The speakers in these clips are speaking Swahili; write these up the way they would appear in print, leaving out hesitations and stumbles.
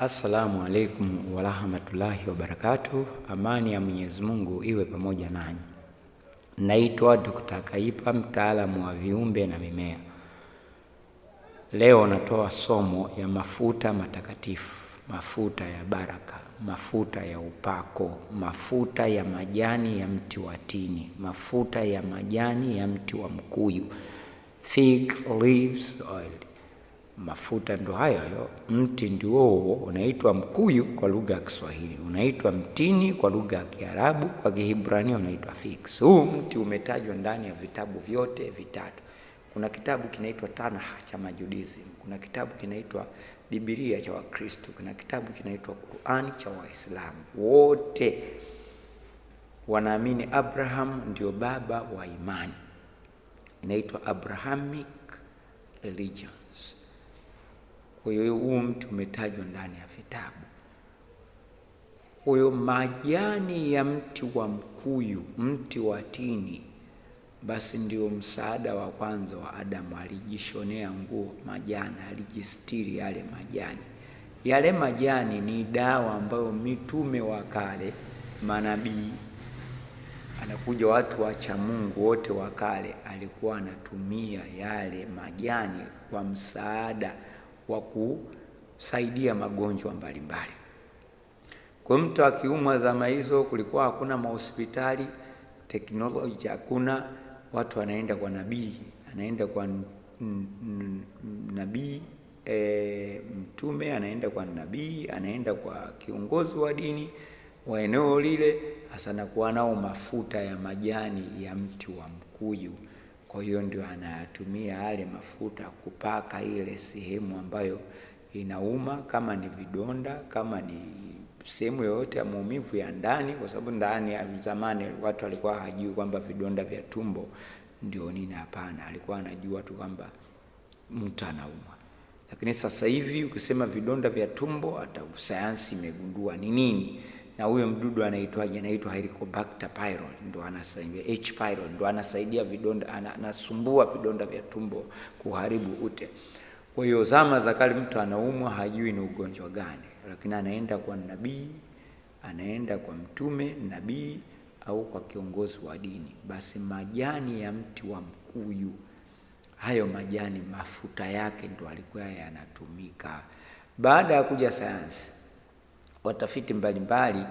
Assalamu alaikum warahmatullahi wabarakatuh. Amani ya Mwenyezi Mungu iwe pamoja nanyi. Naitwa Dr. Kaipa, mtaalamu wa viumbe na mimea. Leo natoa somo ya mafuta matakatifu, mafuta ya baraka, mafuta ya upako, mafuta ya majani ya mti wa tini, mafuta ya majani ya mti wa mkuyu, fig leaves oil. Mafuta ndo hayo. Mti ndio unaitwa mkuyu kwa lugha ya Kiswahili, unaitwa mtini kwa lugha ya Kiarabu, kwa Kiebrania unaitwa figs. Huu mti umetajwa ndani ya vitabu vyote vitatu. Kuna kitabu kinaitwa Tanakh cha Majudizi, kuna kitabu kinaitwa Biblia cha Wakristo, kuna kitabu kinaitwa Qur'ani cha Waislamu. Wote wanaamini Abraham ndio baba wa imani, inaitwa Abrahamic religions. Kwa hiyo huu mti umetajwa ndani ya vitabu. Kwa hiyo majani ya mti wa mkuyu, mti wa tini, basi ndio msaada wa kwanza wa Adamu. Alijishonea nguo majani, alijistiri yale majani. Yale majani ni dawa ambayo mitume wa kale, manabii, anakuja watu wacha Mungu wote wa kale, alikuwa anatumia yale majani kwa msaada wa kusaidia magonjwa mbalimbali. Kwa mtu akiumwa zama hizo, kulikuwa hakuna mahospitali, teknolojia hakuna, watu wanaenda kwa nabii, anaenda kwa nabii mtume, anaenda kwa nabii, anaenda kwa kiongozi wa dini wa eneo lile, hasa nakuwa nao mafuta ya majani ya mti wa mkuyu. Kwa hiyo ndio anayatumia yale mafuta kupaka ile sehemu ambayo inauma, kama ni vidonda, kama ni sehemu yoyote ya maumivu ya ndani, kwa sababu ndani ya zamani watu walikuwa hajui kwamba vidonda vya tumbo ndio nini. Hapana, alikuwa anajua tu kwamba mtu anauma. Lakini sasa hivi ukisema vidonda vya tumbo, hata sayansi imegundua ni nini. Na huyo mdudu anaitwaje? Anaitwa Helicobacter pylori, ndo anasaidia H pylori, ndo anasaidia vidonda, anasumbua vidonda vya tumbo, kuharibu ute. Kwa hiyo zama za kale mtu anaumwa hajui ni ugonjwa gani, lakini anaenda kwa nabii, anaenda kwa mtume, nabii au kwa kiongozi wa dini. Basi majani ya mti wa mkuyu, hayo majani mafuta yake ndo alikuwa yanatumika. Baada ya kuja sayansi, watafiti mbalimbali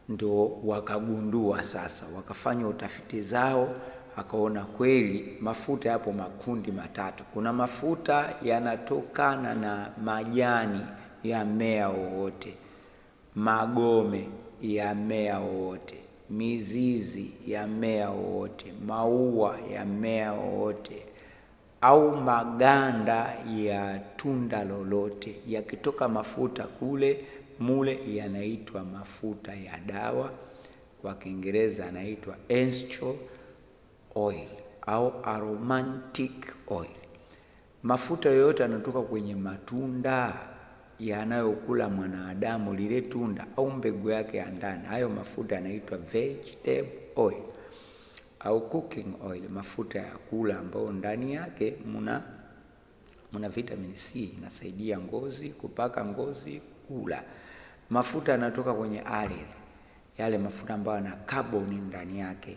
ndo wakagundua sasa, wakafanya utafiti zao, akaona kweli mafuta yapo makundi matatu. Kuna mafuta yanatokana na majani ya mmea wowote, magome ya mmea wowote, mizizi ya mmea wowote, maua ya mmea wowote, au maganda ya tunda lolote. Yakitoka mafuta kule mule yanaitwa mafuta ya dawa, kwa Kiingereza yanaitwa essential oil au aromatic oil. Mafuta yoyote yanatoka kwenye matunda yanayokula mwanadamu, lile tunda au mbegu yake ya ndani, hayo mafuta yanaitwa vegetable oil au cooking oil, mafuta ya kula ambayo ndani yake muna vitamin C, inasaidia ngozi, kupaka ngozi, kula. Mafuta yanatoka kwenye ardhi, yale mafuta ambayo yana carbon ndani yake,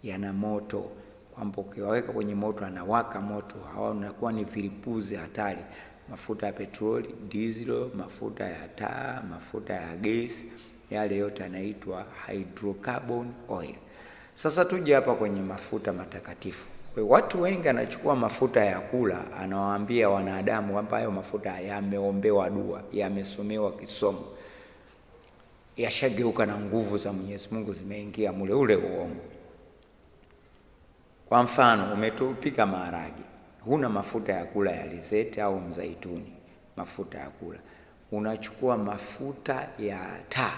yana moto, kwamba ukiwaweka kwenye moto anawaka moto, hawa unakuwa ni vilipuzi hatari. Mafuta ya petroli, diesel, mafuta ya taa, mafuta ya gesi, yale yote yanaitwa hydrocarbon oil. Sasa tuje hapa kwenye mafuta matakatifu. Kwa watu wengi anachukua mafuta ya kula, anawaambia wanadamu kwamba hayo mafuta yameombewa dua, yamesomewa kisomo, yashageuka na nguvu za Mwenyezi Mungu zimeingia mule. Ule uongo. Kwa mfano, umetupika maharage, huna mafuta ya kula ya alizeti au mzaituni, mafuta ya kula, unachukua mafuta ya taa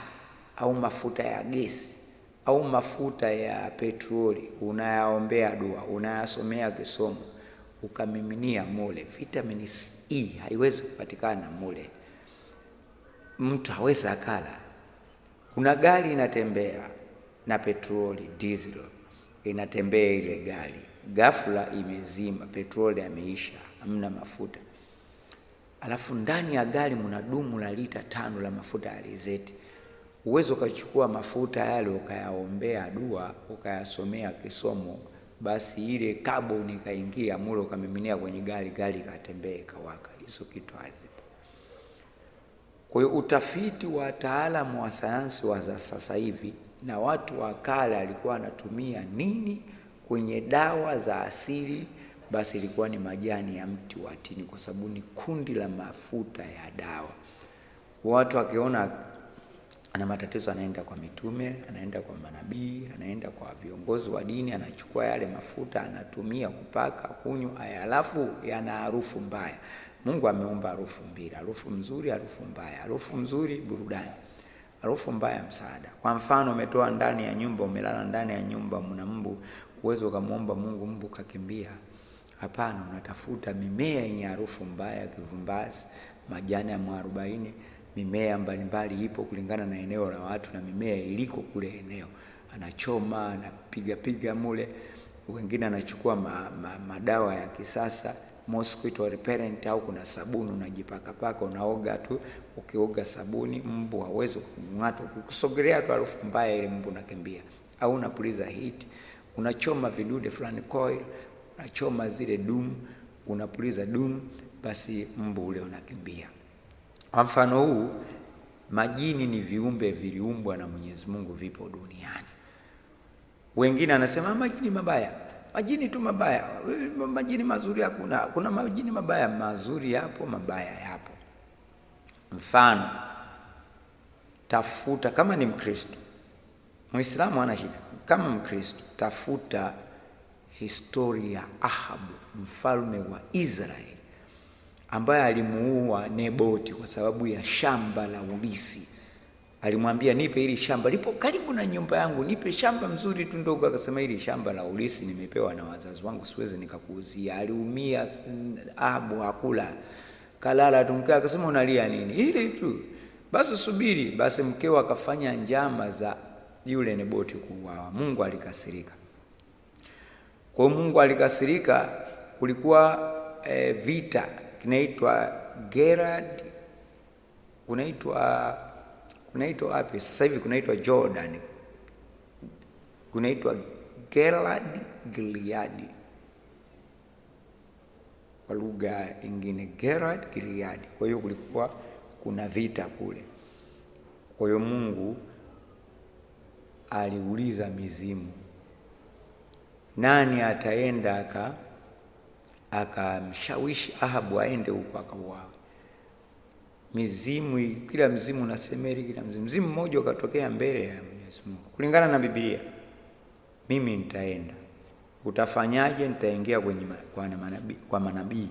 au mafuta ya gesi au mafuta ya petroli, unayaombea dua, unayasomea kisomo, ukamiminia mule. Vitamin E haiwezi kupatikana mule, mtu hawezi akala. Kuna gari inatembea na petroli, diesel, inatembea ile gari, ghafla imezima, petroli ameisha, hamna mafuta. alafu ndani ya gari mna dumu la lita 5 la mafuta ya alizeti. Uwezo ukachukua mafuta yale ukayaombea dua, ukayasomea kisomo, basi ile carbon ikaingia mule, ukamiminia kwenye gari katembee kawaka. Hizo kitu hazipo. Kwa hiyo utafiti wa wataalamu wa sayansi wa sasa hivi na watu wa kale alikuwa wanatumia nini kwenye dawa za asili, basi ilikuwa ni majani ya mti wa tini, kwa sababu ni kundi la mafuta ya dawa. Watu wakiona ana matatizo, anaenda kwa mitume, anaenda kwa manabii, anaenda kwa viongozi wa dini, anachukua yale mafuta, anatumia kupaka, kunywa, alafu yana harufu mbaya. Mungu ameumba harufu mbili, harufu nzuri, harufu mbaya. Harufu nzuri burudani, harufu mbaya msaada. Kwa mfano, umetoa ndani ya nyumba, umelala ndani ya nyumba, mna mbu, uwezo kumuomba Mungu mbu kakimbia? Hapana, unatafuta mimea yenye harufu mbaya, kivumbasi, majani ya mwarobaini, mimea mbalimbali ipo kulingana na eneo la watu na mimea iliko kule eneo. Anachoma, anapiga mule. Wengine anachukua madawa ya kisasa, mosquito repellent, au kuna sabuni unajipaka, unaoga tu. Ukioga sabuni, mbu hawezi kung'ata. Ukikusogelea tu harufu mbaya ile mbu nakimbia. Au unapuliza heat, unachoma vidude fulani coil, unachoma zile dumu, unapuliza dumu, basi mbu ule unakimbia. Kwa mfano huu, majini ni viumbe viliumbwa na Mwenyezi Mungu, vipo duniani. Wengine anasema majini mabaya. Majini tu mabaya. Majini mazuri hakuna. Kuna majini mabaya, mazuri yapo, mabaya yapo. Mfano, tafuta kama ni Mkristo. Muislamu hana shida. Kama Mkristo, tafuta historia ya Ahabu, mfalme wa Israeli, ambaye alimuua Neboti kwa sababu ya shamba la ulisi. Alimwambia, nipe hili shamba, lipo karibu na nyumba yangu, nipe shamba mzuri tu ndogo. Akasema, hili shamba la ulisi nimepewa na wazazi wangu, siwezi nikakuuzia. Aliumia Ahabu, hakula, kalala tu. Mkewe akasema, unalia nini? Hili tu. Basi subiri. Basi mkewe akafanya njama za yule Neboti kuuawa. Mungu alikasirika. Kwa Mungu alikasirika, kulikuwa vita kinaitwa Gerad, kunaitwa wapi sasa hivi, kunaitwa Jordan, kunaitwa Gerad Gilead kwa lugha nyingine, Gerad Gilead. Kwa hiyo kulikuwa kuna vita kule. Kwa hiyo Mungu aliuliza mizimu, nani ataenda akamshawishi Ahabu aende huko akauawe. Mizimu, kila mzimu na semeri, kila mzimu mmoja ukatokea mbele ya Mwenyezi Mungu. Kulingana na Biblia, mimi nitaenda. Utafanyaje? Nitaingia kwa manabii,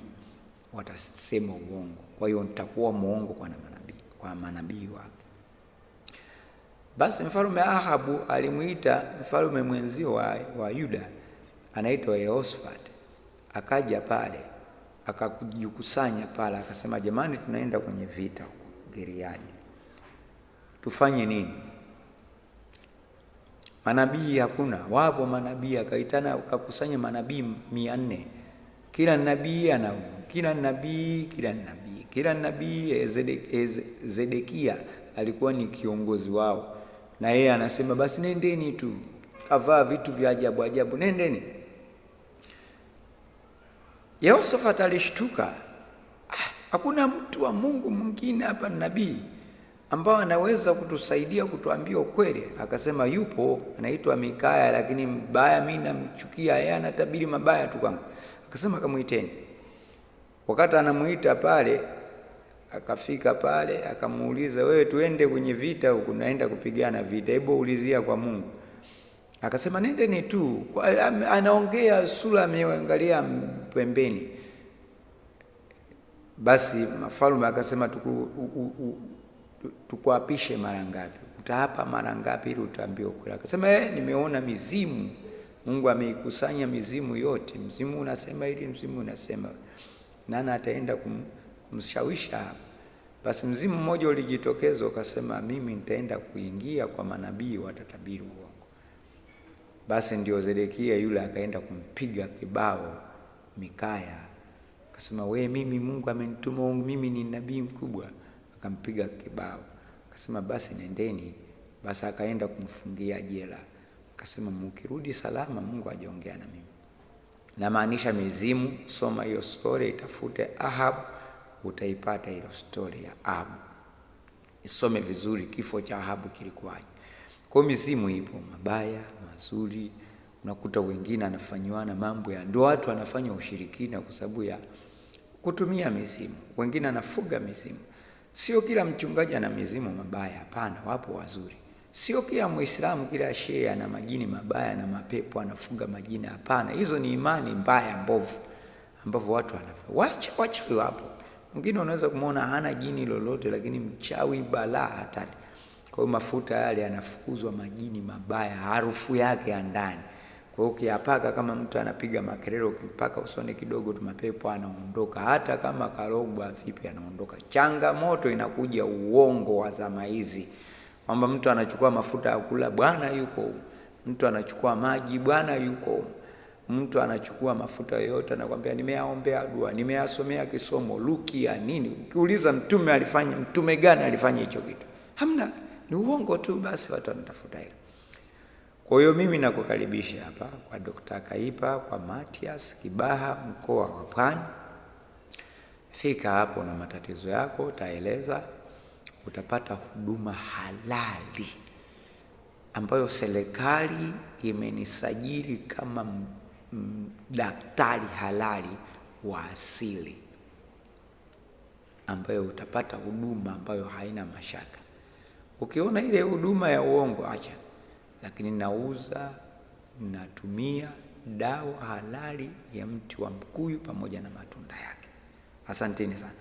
watasema uongo. Kwa hiyo nitakuwa muongo kwa manabii wake. Basi mfalme Ahabu alimuita mfalme mwenzio wa Yuda, anaitwa Yehoshafat. Akaja pale, akajikusanya pale, akasema, jamani, tunaenda kwenye vita huko Gileadi, tufanye nini? Manabii hakuna, wapo manabii. Akaitana, akakusanya manabii 400. Kila nabii Zedekia alikuwa ni kiongozi wao, na yeye anasema, basi nendeni tu. Kavaa vitu vya ajabu, nendeni. Yehoshafat alishtuka, hakuna mtu wa Mungu mwingine hapa, nabii ambao anaweza kutusaidia kutuambia ukweli? Akasema, yupo, anaitwa Mikaya, lakini mbaya, mimi namchukia, yeye anatabiri mabaya tu kwangu. Akasema, kamuiteni. Wakati anamuita pale, akafika pale, akamuuliza, wewe tuende kwenye vita huku, naenda kupigana vita, hebu ulizia kwa Mungu. Akasema, nendeni tu. Anaongea, sura ameangalia pembeni. Basi mfalme akasema, tukuapishe mara ngapi? Utaapa mara ngapi ili utaambiwa ukweli? Akasema, nimeona mizimu, Mungu ameikusanya mizimu yote. Mzimu unasema hili, mzimu unasema. Nani ataenda kumshawisha hapa? Basi mzimu mmoja ulijitokeza, ukasema, mimi nitaenda kuingia kwa manabii, watatabiri uongo. Basi ndio Zedekia yule akaenda kumpiga kibao Mikaya Akasema, we, mimi Mungu amenituma, mimi ni nabii mkubwa. Akampiga kibao. Akasema, basi nendeni. Basi akaenda kumfungia jela. Akasema, mkirudi salama Mungu hajaongea na mimi. Na maanisha mizimu. Soma hiyo story, itafute Ahab, utaipata hiyo story ya Ahab. Isome vizuri kifo cha Ahab kilikuwaje. Kwa mizimu ipo, mabaya, mazuri. Unakuta wengine anafanywana mambo ya, ndio watu wanafanya ushirikina kwa sababu ya kutumia mizimu. Wengine anafuga mizimu. Sio kila mchungaji ana mizimu mabaya, hapana, wapo wazuri. Sio kila Muislamu, kila shehe ana majini mabaya na mapepo anafuga majini, hapana. Hizo ni imani mbaya mbovu ambavyo watu wachawi wapo. Mwingine unaweza kumuona hana jini lolote lakini mchawi balaa hatari. Kwa hiyo mafuta yale yanafukuzwa majini mabaya, harufu yake ya ndani. Kwa hiyo ukiyapaka, kama mtu anapiga makelele, ukipaka usoni kidogo tu mapepo anaondoka, hata kama karogwa vipi anaondoka. Changamoto inakuja uongo wa zama hizi, kwamba mtu anachukua mafuta ya kula, Bwana yuko. Mtu anachukua maji, Bwana yuko. Mtu anachukua mafuta yote anakuambia nimeyaombea dua, nimeyasomea kisomo, rukia nini. Ukiuliza mtume gani alifanya hicho kitu? Hamna, ni uongo tu, basi watu wanatafuta hilo. Kwa hiyo mimi nakukaribisha hapa kwa Dr. Kaipa, kwa Mathias Kibaha, mkoa wa Pwani. Fika hapo na matatizo yako, utaeleza, utapata huduma halali ambayo serikali imenisajili kama daktari halali wa asili, ambayo utapata huduma ambayo haina mashaka. Ukiona ile huduma ya uongo, acha. Lakini natumia dawa halali ya mti wa mkuyu pamoja na matunda yake. Asanteni sana.